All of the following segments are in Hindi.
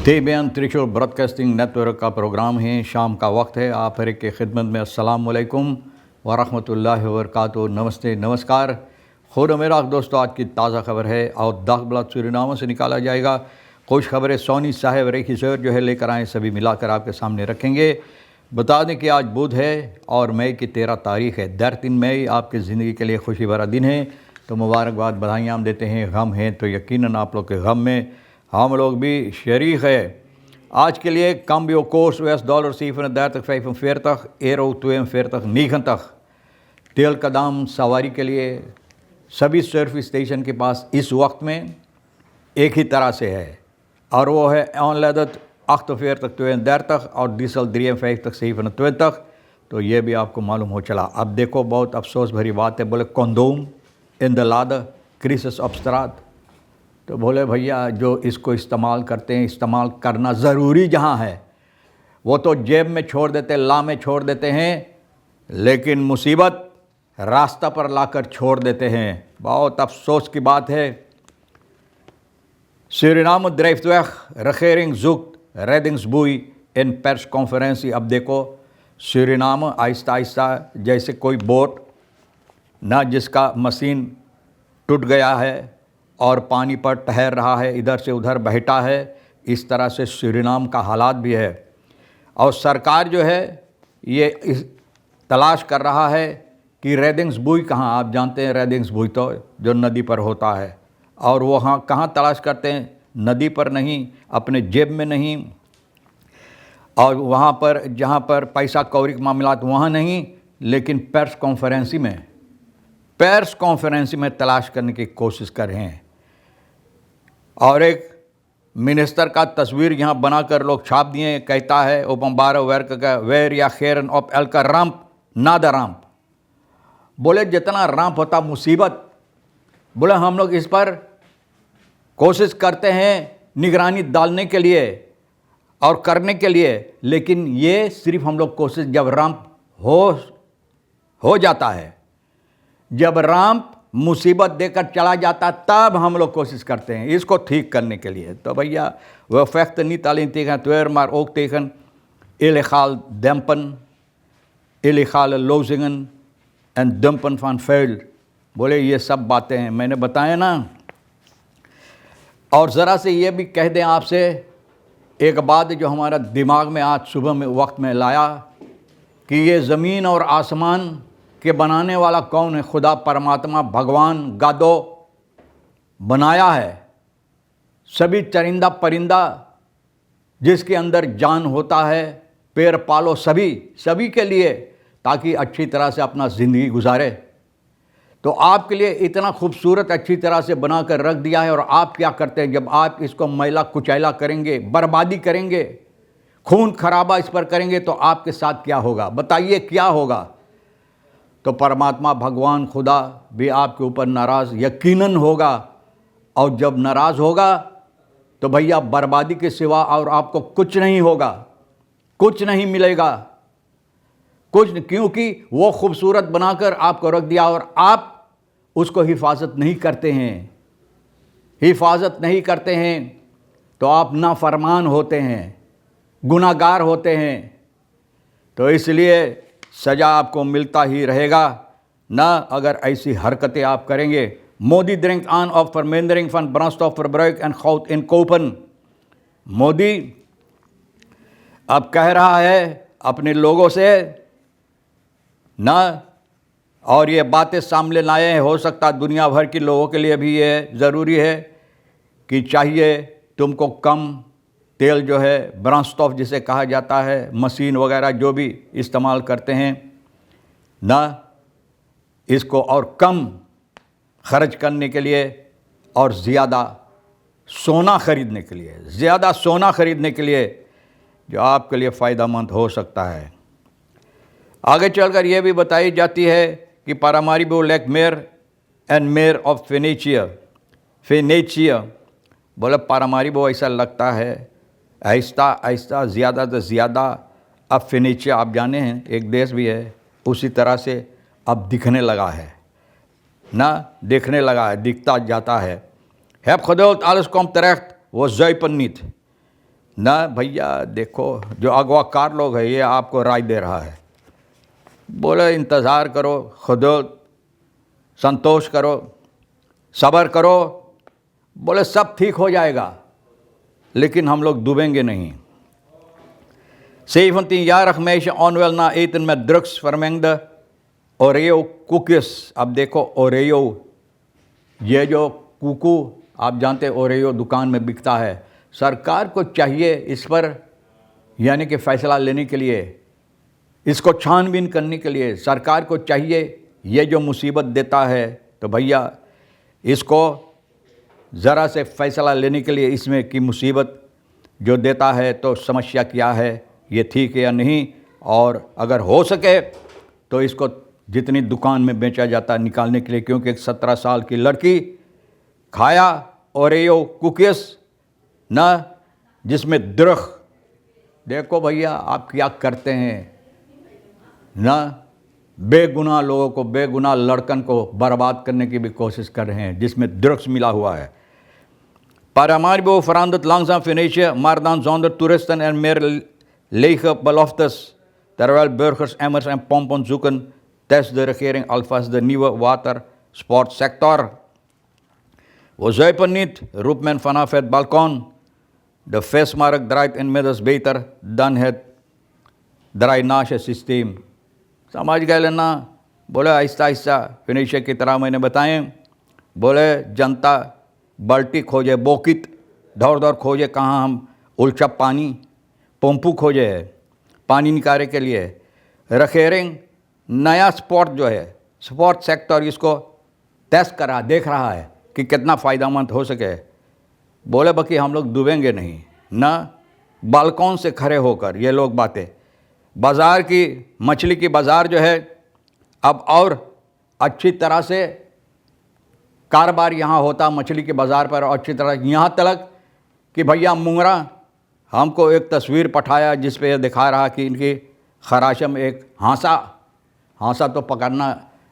तेबियान त्रिशूल ब्रॉडकास्टिंग नेटवर्क का प्रोग्राम है। शाम का वक्त है। आप हर एक की खिदमत में अस्सलाम वालेकुम व रहमतुल्लाहि व बरकातुहू। नमस्ते, नमस्कार। खुद मेरा दोस्तों, आज की ताज़ा खबर है और दाखबला सूरीनाम से निकाला जाएगा। खुश खबरें सोनी साहब रेखी सर जो है लेकर आए, सभी मिलाकर आपके सामने रखेंगे। बता दें कि आज बुध है और मई की 13 तारीख़ है। दर 3 मई आपकी ज़िंदगी के लिए खुशी भरा दिन है, तो मुबारकबाद, बधाइयाँ हम देते हैं। गम है तो यकीनन आप लोग के गम में हम लोग भी शरीक है। आज के लिए cambio koers $37.45, euro 42.90। तेल का दाम सवारी के लिए सभी सर्विस स्टेशन के पास इस वक्त में एक ही तरह से है, और वो है aanladet 48,32 और डीजल 53,27। तो ये भी आपको मालूम हो चला। अब देखो, बहुत अफसोस भरी बात है, बोले कंडोम इन द लाद क्रिसिस ऑफ स्ट्राट। तो बोले भैया, जो इसको इस्तेमाल करते हैं, इस्तेमाल करना ज़रूरी जहाँ है वो तो जेब में छोड़ देते, ला में छोड़ देते हैं, लेकिन मुसीबत रास्ता पर लाकर छोड़ देते हैं। बहुत अफसोस की बात है। Suriname drijft weg, regering zoekt reddingsboei in persconferentie। अब देखो, सूरीनाम आहिस्ता आहिस्ता जैसे कोई बोट ना जिसका मशीन टूट गया है और पानी पर ठहर रहा है, इधर से उधर बहता है, इस तरह से सूरीनाम का हालात भी है। और सरकार जो है ये तलाश कर रहा है कि रेडिंग्स बुई कहाँ। आप जानते हैं रेडिंग्स बुई तो जो नदी पर होता है, और वो हाँ कहाँ तलाश करते हैं, नदी पर नहीं, अपने जेब में नहीं, और वहाँ पर जहाँ पर पैसा कौड़ी के मामलात वहाँ नहीं, लेकिन प्रेस कॉन्फ्रेंस में तलाश करने की कोशिश कर रहे हैं। और एक मिनिस्टर का तस्वीर यहाँ बनाकर लोग छाप दिए, कहता है ओपम्बार वेर या खैरन ऑफ एल का रैंप ना द रैंप। बोले जितना रैंप होता मुसीबत, बोले हम लोग इस पर कोशिश करते हैं निगरानी डालने के लिए और करने के लिए, लेकिन ये सिर्फ हम लोग कोशिश जब रैंप हो जाता है, जब रैंप मुसीबत देकर चला जाता तब हम लोग कोशिश करते हैं इसको ठीक करने के लिए। तो भैया वह फैक्ट नहीं तालीन tegen twee maar ook tegen illegaal dempen, illegale lozingen en dumpen van vuil। बोले ये सब बातें हैं मैंने बताया ना। और ज़रा से ये भी कह दें आपसे एक बात जो हमारा दिमाग में आज सुबह में वक्त में लाया, कि ये ज़मीन और आसमान के बनाने वाला कौन है? खुदा परमात्मा भगवान गादो बनाया है। सभी चरिंदा परिंदा जिसके अंदर जान होता है, पेड़ पालो सभी के लिए, ताकि अच्छी तरह से अपना ज़िंदगी गुजारे। तो आपके लिए इतना खूबसूरत अच्छी तरह से बनाकर रख दिया है, और आप क्या करते हैं? जब आप इसको मैला कुचैला करेंगे, बर्बादी करेंगे, खून खराबा इस पर करेंगे, तो आपके साथ क्या होगा? बताइए क्या होगा? तो परमात्मा भगवान खुदा भी आपके ऊपर नाराज़ यकीनन होगा, और जब नाराज़ होगा तो भैया बर्बादी के सिवा और आपको कुछ नहीं होगा, कुछ नहीं मिलेगा, क्योंकि वो खूबसूरत बनाकर आपको रख दिया और आप उसको हिफाजत नहीं करते हैं, तो आप नाफरमान होते हैं, गुनाहगार होते हैं। तो इसलिए सज़ा आपको मिलता ही रहेगा ना अगर ऐसी हरकतें आप करेंगे। Modi drink on off for fun ब्रांस्टॉफ फॉर ब्रेक एंड खाउट इन कोपन। मोदी अब कह रहा है अपने लोगों से ना, और ये बातें सामने लाए हैं, हो सकता दुनिया भर के लोगों के लिए भी ये ज़रूरी है कि चाहिए तुमको कम तेल जो है ब्रांस्टॉफ जिसे कहा जाता है, मशीन वगैरह जो भी इस्तेमाल करते हैं ना, इसको और कम खर्च करने के लिए और ज़्यादा सोना ख़रीदने के लिए, जो आपके लिए फ़ायदेमंद हो सकता है। आगे चलकर यह भी बताई जाती है कि Paramaribo lake mayor and mayor of फेनेचिया। बोले पारामारिबो ऐसा लगता है आहिस्ता ज़्यादा से ज़्यादा अब फेनेचिया, आप जाने हैं एक देश भी है, उसी तरह से अब दिखने लगा है दिखता जाता है। Heb geduld, alles komt terecht, वो ज़यपन niet। ना भैया देखो जो अगवाकार लोग हैं ये आपको राय दे रहा है, बोले इंतज़ार करो, खुद संतोष करो, सब्र करो, बोले सब ठीक हो जाएगा, लेकिन हम लोग डूबेंगे नहीं। 17 jaar meisje onwel na eten met drugsvermengde Oreo cookies। अब देखो ओरेयो, ये जो कुकू आप जानते हैं ओरेयो दुकान में बिकता है, सरकार को चाहिए इस पर यानी कि फ़ैसला लेने के लिए, इसको छानबीन करने के लिए सरकार को चाहिए, ये जो मुसीबत देता है तो भैया इसको ज़रा से फ़ैसला लेने के लिए इसमें की मुसीबत जो देता है तो समस्या क्या है, ये ठीक है या नहीं, और अगर हो सके तो इसको जितनी दुकान में बेचा जाता है निकालने के लिए, क्योंकि एक 17 साल की लड़की खाया ओरेयो कुकीज़ ना जिसमें द्रख, देखो भैया आप क्या करते हैं ना, बेगुनाह लोगों को, बेगुनाह लड़कन को बर्बाद करने की भी कोशिश कर रहे हैं जिसमें ड्रग्स मिला हुआ है। Para Maribo verandert langzaam Venetië, maar dan zonder toeristen en meer lege beloftes. Terwijl burgers emmers en pompen zoeken, test de regering alvast de nieuwe watersportsector. We zuipen niet, roept men vanaf het balkon. De vismarkt draait inmiddels beter dan het drainage systeem. समझ गए ना, बोले आहिस्ता आहिस्ता फिनिशिया की तरह मैंने बताएं, बोले जनता बाल्टी खोजे, बोकित दौड़ दौड़ खोजे, कहाँ हम उलझा पानी, पंपू खोजे है पानी निकालने के लिए। रखेरिंग नया स्पॉट जो है स्पोर्ट सेक्टर, इसको टेस्ट करा देख रहा है कि कितना फ़ायदेमंद हो सके। बोले बाकी हम लोग डूबेंगे नहीं ना, बालकॉन से खड़े होकर ये लोग बातें। बाज़ार की मछली की बाज़ार जो है अब और अच्छी तरह से कारोबार यहाँ होता मछली के बाज़ार पर, अच्छी तरह यहाँ तक कि भैया मुंगरा हमको एक तस्वीर पठाया जिस पे दिखा रहा कि इनकी खराशे में एक हाँसा तो पकड़ना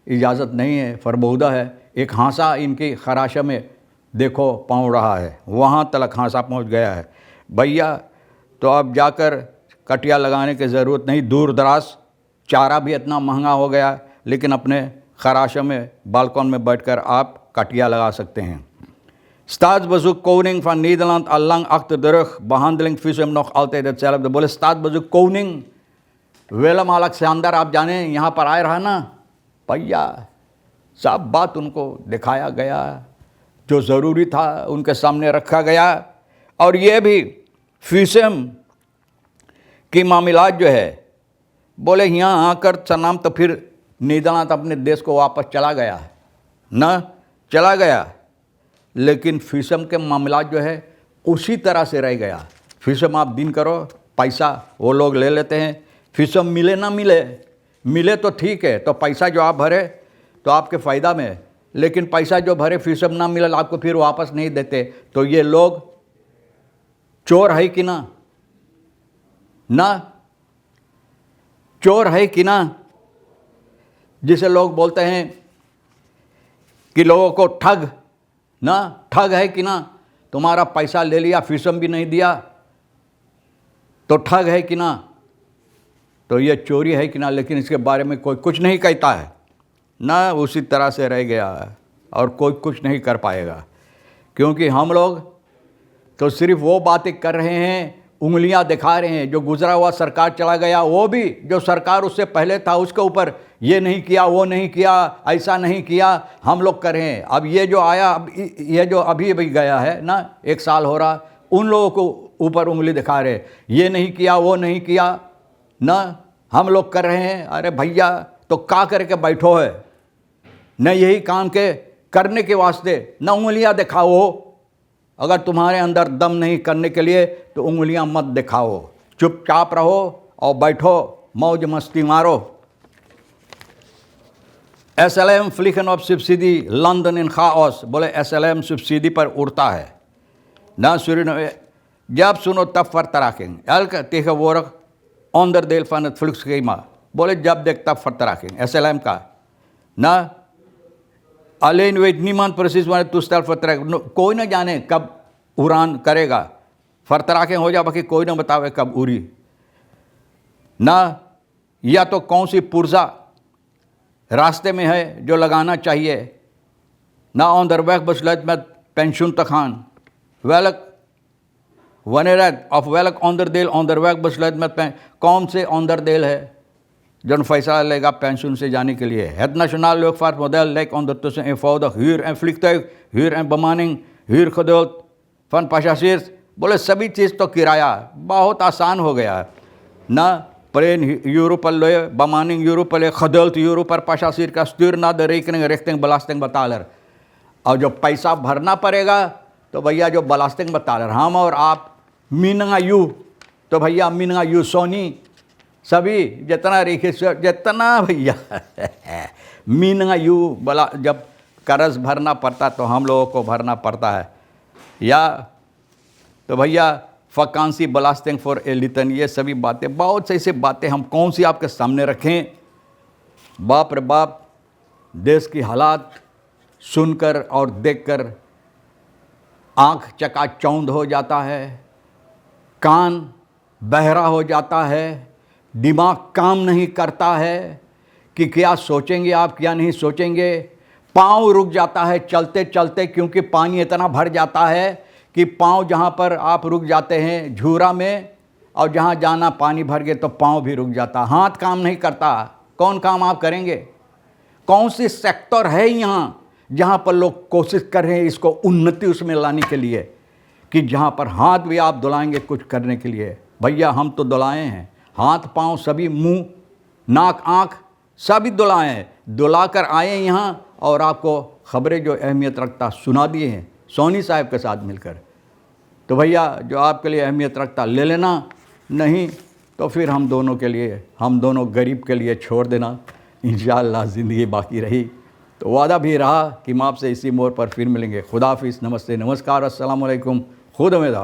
इजाज़त नहीं है, फरबौदा है, एक हाँसा इनकी खराशे में देखो पहुँच रहा है, वहाँ तक हाँसा पहुँच गया है भैया। तो अब जाकर कटिया लगाने की ज़रूरत नहीं, दूर दराज चारा भी इतना महंगा हो गया, लेकिन अपने खराशे में बालकॉन में बैठकर आप कटिया लगा सकते हैं। Staatsbezoek koning van Nederland al lang achter de rug, behandeling visum nog altijd hetzelfde। बोले staatsbezoek koning विलियम अलेक्जेंडर आप जाने यहाँ पर आए रहा ना भैया, सब बात उनको दिखाया गया, जो ज़रूरी था उनके सामने रखा गया। और ये भी फिसम की मामलात जो है, बोले यहाँ आकर सनाम तो फिर नीदरलैंड अपने देश को वापस चला गया ना, चला गया, लेकिन फिसम के मामलात जो है उसी तरह से रह गया। फिसम आप दिन करो, पैसा वो लोग ले लेते हैं, फिसम मिले ना मिले तो ठीक है, तो पैसा जो आप भरे तो आपके फ़ायदा में, लेकिन पैसा जो भरे फिसम ना मिले आपको फिर वापस नहीं देते, तो ये लोग चोर है कि ना चोर है कि ना, जिसे लोग बोलते हैं कि लोगों को ठग है कि ना, तुम्हारा पैसा ले लिया फिसम भी नहीं दिया तो ठग है कि ना, तो ये चोरी है कि ना, लेकिन इसके बारे में कोई कुछ नहीं कहता है ना, उसी तरह से रह गया है और कोई कुछ नहीं कर पाएगा, क्योंकि हम लोग तो सिर्फ वो बातें कर रहे हैं, उंगलियां दिखा रहे हैं। जो गुजरा हुआ सरकार चला गया, वो भी जो सरकार उससे पहले था उसके ऊपर ये नहीं किया, वो नहीं किया, ऐसा नहीं किया, हम लोग कर रहे हैं। अब ये जो आया, अब ये जो अभी गया है ना, 1 साल हो रहा, उन लोगों को ऊपर उंगली दिखा रहे, ये नहीं किया, वो नहीं किया ना, हम लोग कर रहे हैं। अरे भैया तो क्या करके बैठो है न, यही काम के करने के वास्ते न उंगलियां दिखाओ। अगर तुम्हारे अंदर दम नहीं करने के लिए तो उंगलियां मत दिखाओ, चुपचाप रहो और बैठो, मौज मस्ती मारो। SLM vliegen op subsidie, landen in chaos। बोले SLM सब्सिडी पर उड़ता है ना, Suriname जब सुनो तब vertraging, elke tegenwoordig onderdeel van het vluchtschema। बोले जब देख तब vertraging, SLM का ना, alleen weet niemand precies wanneer het toestel vertrekt, कोई न जाने कब उड़ान करेगा। फरतराके हो जा, बाकी कोई ना बतावे कब उरी ना, या तो कौन सी पुर्जा रास्ते में है जो लगाना चाहिए ना। onderweg besluit met pensioen te gaan. Wanneer het of welk onderdeel onderweg besluit met कौन से onderdeel है जो फैसला लेगा पेंशन से जाने के लिए। Het nationaal luchtvaartmodel lijkt ondertussen eenvoudig huur en vliegtuig, huur en bemanning, huurgeduld van passagiers। बोले सभी चीज़ तो किराया बहुत आसान हो गया ना। Plane Europele bemanning, Europele geduld, Europer passagier का stuur ना de rekening richting belastingbetaler। और जो पैसा भरना पड़ेगा तो भैया जो belasting betaler हम और आप मीनंगा यू, तो भैया मीनंगा यू सोनी सभी जितना रेखे जितना भैया मीनंगा यू बला, जब कर्ज भरना पड़ता तो हम लोगों को भरना पड़ता है। या तो भैया वैकेंसी belasting फॉर एलिटन, ये सभी बातें, बहुत से ऐसी बातें हम कौन सी आपके सामने रखें। बाप रे बाप, देश की हालात सुनकर और देखकर आँख चकाचौंध हो जाता है, कान बहरा हो जाता है, दिमाग काम नहीं करता है कि क्या सोचेंगे आप क्या नहीं सोचेंगे। पाँव रुक जाता है चलते चलते, क्योंकि पानी इतना भर जाता है कि पाँव जहाँ पर आप रुक जाते हैं झूरा में, और जहाँ जाना पानी भर गए तो पाँव भी रुक जाता, हाथ काम नहीं करता। कौन काम आप करेंगे? कौन सी सेक्टर है यहाँ जहाँ पर लोग कोशिश कर रहे हैं इसको उन्नति उसमें लाने के लिए, कि जहाँ पर हाथ भी आप दुलाएंगे कुछ करने के लिए। भैया हम तो दुलाए हैं, हाथ पाँव सभी, मुंह नाक आँख सभी दुलाए हैं, दुला कर आए यहाँ और आपको खबरें जो अहमियत रखता सुना दिए हैं सोनी साहब के साथ मिलकर। तो भैया जो आपके लिए अहमियत रखता ले लेना, नहीं तो फिर हम दोनों के लिए, हम दोनों गरीब के लिए छोड़ देना। इंशाअल्लाह ज़िंदगी बाकी रही तो वादा भी रहा कि हम आपसे इसी मोड़ पर फिर मिलेंगे। खुदा हाफिज़, नमस्ते, नमस्कार, अस्सलाम वालेकुम, खुद उम्मीद।